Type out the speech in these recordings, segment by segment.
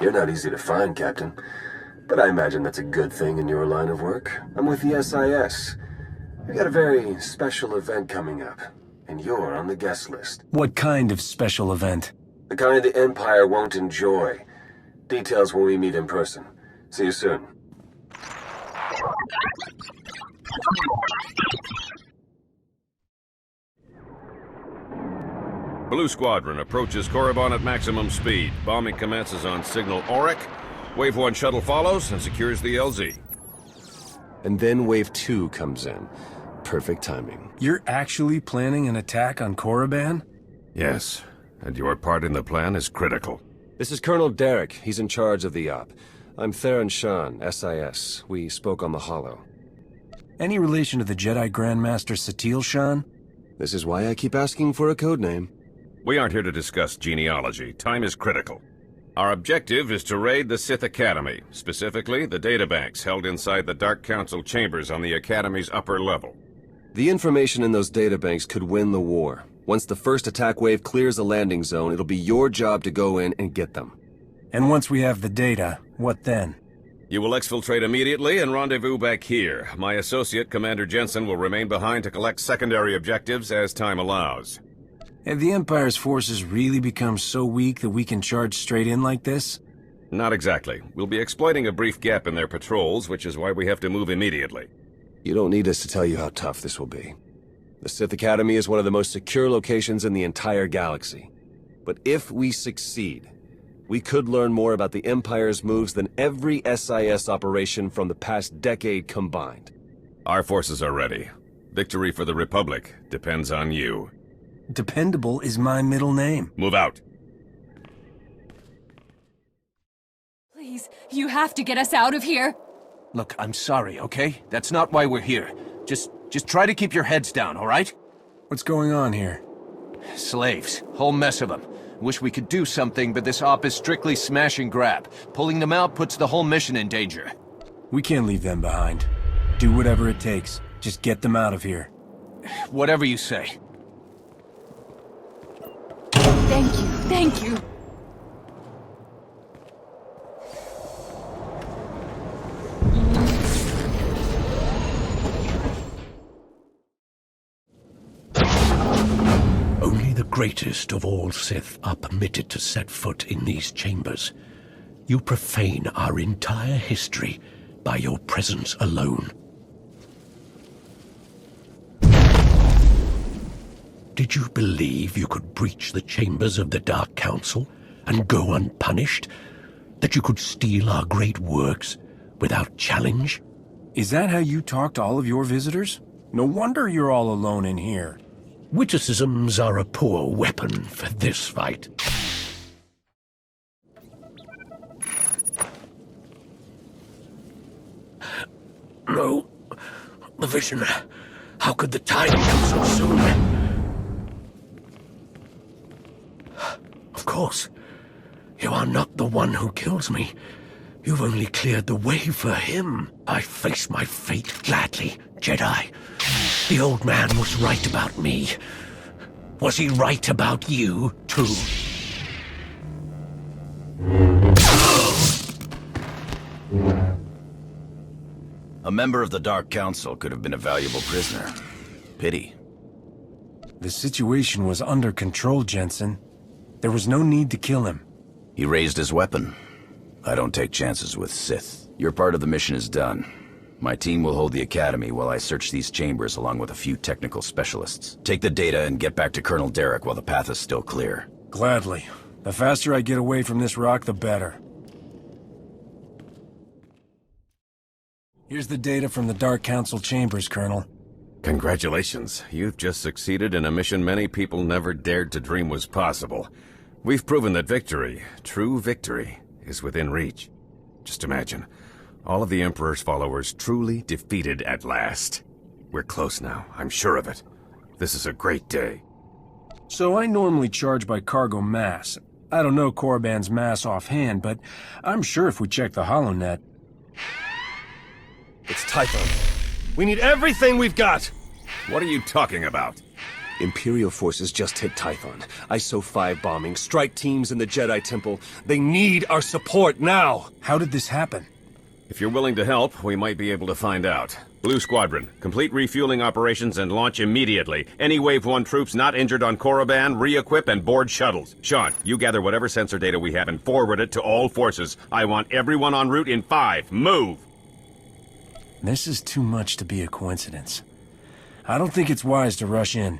You're not easy to find, Captain. But I imagine that's a good thing in your line of work. I'm with the SIS. We've got a very special event coming up, and you're on the guest list. What kind of special event? The kind the Empire won't enjoy. Details when we meet in person. See you soon. Blue Squadron approaches Korriban at maximum speed. Bombing commences on signal Auric. Wave 1 shuttle follows and secures the LZ. And then Wave 2 comes in. Perfect timing. You're actually planning an attack on Korriban? Yes, and your part in the plan is critical. This is Colonel Derek. He's in charge of the op. I'm Theron Shan, SIS. We spoke on the holo. Any relation to the Jedi Grandmaster Satele Shan? This is why I keep asking for a codename. We aren't here to discuss genealogy. Time is critical. Our objective is to raid the Sith Academy, specifically the databanks held inside the Dark Council chambers on the Academy's upper level. The information in those databanks could win the war. Once the first attack wave clears the landing zone, it'll be your job to go in and get them. And once we have the data, what then? You will exfiltrate immediately and rendezvous back here. My associate, Commander Jensen, will remain behind to collect secondary objectives as time allows. Have the Empire's forces really become so weak that we can charge straight in like this? Not exactly. We'll be exploiting a brief gap in their patrols, which is why we have to move immediately. You don't need us to tell you how tough this will be. The Sith Academy is one of the most secure locations in the entire galaxy. But if we succeed, we could learn more about the Empire's moves than every SIS operation from the past decade combined. Our forces are ready. Victory for the Republic depends on you. Dependable is my middle name. Move out. Please, you have to get us out of here. Look, I'm sorry, okay? That's not why we're here. Just try to keep your heads down, all right? What's going on here? Slaves. Whole mess of them. Wish we could do something, but this op is strictly smash and grab. Pulling them out puts the whole mission in danger. We can't leave them behind. Do whatever it takes. Just get them out of here. Whatever you say. Thank you, thank you. Only the greatest of all Sith are permitted to set foot in these chambers. You profane our entire history by your presence alone. Did you believe you could breach the chambers of the Dark Council and go unpunished? That you could steal our great works without challenge? Is that how you talk to all of your visitors? No wonder you're all alone in here. Witticisms are a poor weapon for this fight. No. The vision. How could the time come so soon? Of course. You are not the one who kills me. You've only cleared the way for him. I face my fate gladly, Jedi. The old man was right about me. Was he right about you, too? A member of the Dark Council could have been a valuable prisoner. Pity. The situation was under control, Jensen. There was no need to kill him. He raised his weapon. I don't take chances with Sith. Your part of the mission is done. My team will hold the Academy while I search these chambers along with a few technical specialists. Take the data and get back to Colonel Derek while the path is still clear. Gladly. The faster I get away from this rock, the better. Here's the data from the Dark Council chambers, Colonel. Congratulations. You've just succeeded in a mission many people never dared to dream was possible. We've proven that victory, true victory, is within reach. Just imagine, all of the Emperor's followers truly defeated at last. We're close now, I'm sure of it. This is a great day. So I normally charge by cargo mass. I don't know Korriban's mass offhand, but I'm sure if we check the HoloNet... It's Tython. We need everything we've got! What are you talking about? Imperial forces just hit Tython. ISO 5 bombing, strike teams in the Jedi Temple. They need our support now! How did this happen? If you're willing to help, we might be able to find out. Blue Squadron, complete refueling operations and launch immediately. Any Wave 1 troops not injured on Korriban, re-equip and board shuttles. Sean, you gather whatever sensor data we have and forward it to all forces. I want everyone en route in 5. Move! This is too much to be a coincidence. I don't think it's wise to rush in.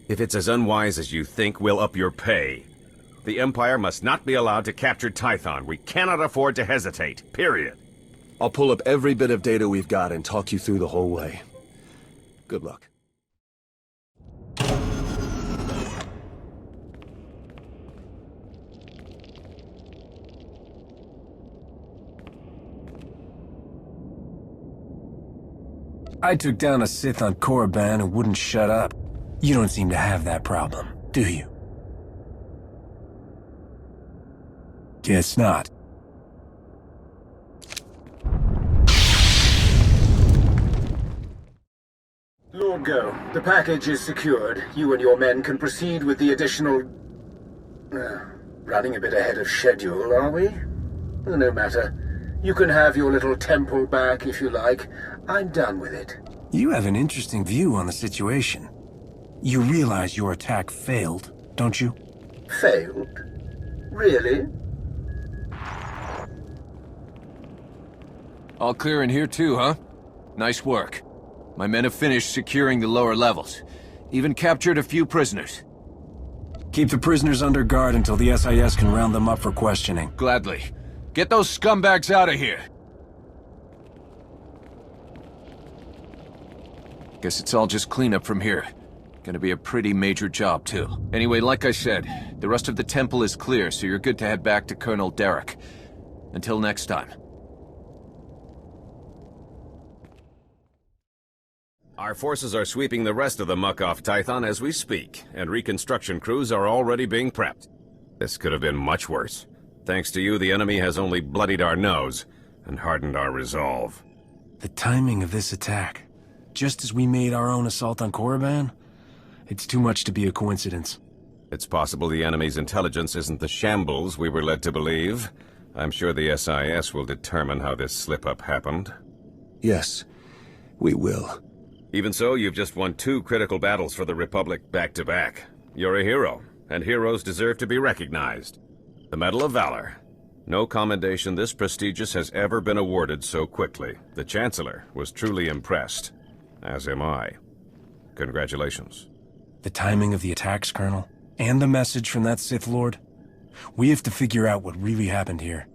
If it's as unwise as you think, we'll up your pay. The Empire must not be allowed to capture Tython. We cannot afford to hesitate. Period. I'll pull up every bit of data we've got and talk you through the whole way. Good luck. I took down a Sith on Korriban and wouldn't shut up. You don't seem to have that problem, do you? Guess not. Lord Go, the package is secured. You and your men can proceed with the additional... running a bit ahead of schedule, are we? No matter. You can have your little temple back if you like. I'm done with it. You have an interesting view on the situation. You realize your attack failed, don't you? Failed? Really? All clear in here too, huh? Nice work. My men have finished securing the lower levels. Even captured a few prisoners. Keep the prisoners under guard until the SIS can round them up for questioning. Gladly. Get those scumbags out of here! Guess it's all just cleanup from here. Gonna be a pretty major job, too. Anyway, like I said, the rest of the temple is clear, so you're good to head back to Colonel Derek. Until next time. Our forces are sweeping the rest of the muck off Tython as we speak, and reconstruction crews are already being prepped. This could have been much worse. Thanks to you, the enemy has only bloodied our nose and hardened our resolve. The timing of this attack, just as we made our own assault on Korriban, it's too much to be a coincidence. It's possible the enemy's intelligence isn't the shambles we were led to believe. I'm sure the SIS will determine how this slip-up happened. Yes, we will. Even so, you've just won 2 critical battles for the Republic back-to-back. You're a hero, and heroes deserve to be recognized. The Medal of Valor. No commendation this prestigious has ever been awarded so quickly. The Chancellor was truly impressed, as am I. Congratulations. The timing of the attacks, Colonel, and the message from that Sith Lord. We have to figure out what really happened here.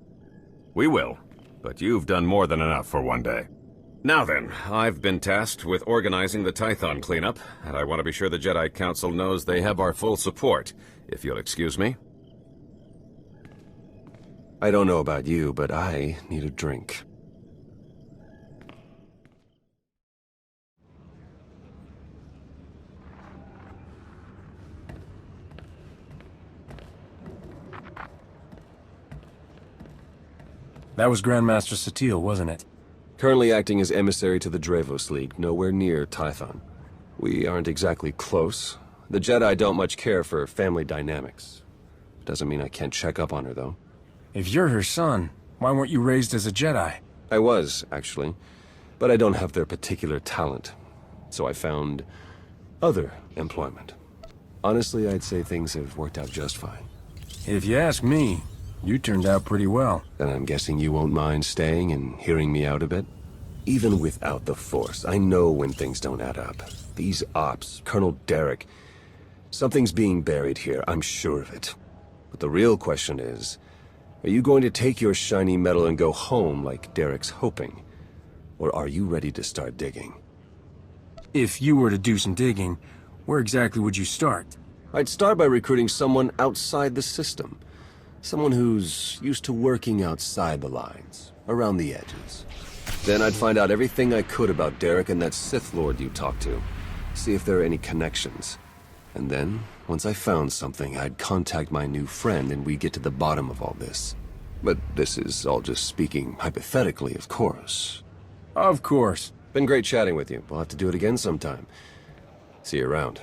We will, but you've done more than enough for one day. Now then, I've been tasked with organizing the Tython cleanup, and I want to be sure the Jedi Council knows they have our full support, if you'll excuse me. I don't know about you, but I need a drink. That was Grandmaster Satele, wasn't it? Currently acting as emissary to the Dravos League, nowhere near Tython. We aren't exactly close. The Jedi don't much care for family dynamics. Doesn't mean I can't check up on her, though. If you're her son, why weren't you raised as a Jedi? I was, actually. But I don't have their particular talent. So I found other employment. Honestly, I'd say things have worked out just fine. If you ask me, you turned out pretty well. Then I'm guessing you won't mind staying and hearing me out a bit? Even without the Force, I know when things don't add up. These ops, Colonel Derek... Something's being buried here, I'm sure of it. But the real question is, are you going to take your shiny medal and go home like Derek's hoping? Or are you ready to start digging? If you were to do some digging, where exactly would you start? I'd start by recruiting someone outside the system. Someone who's used to working outside the lines, around the edges. Then I'd find out everything I could about Derek and that Sith Lord you talked to. See if there are any connections. And then, once I found something, I'd contact my new friend and we'd get to the bottom of all this. But this is all just speaking hypothetically, of course. Of course. Been great chatting with you. We'll have to do it again sometime. See you around.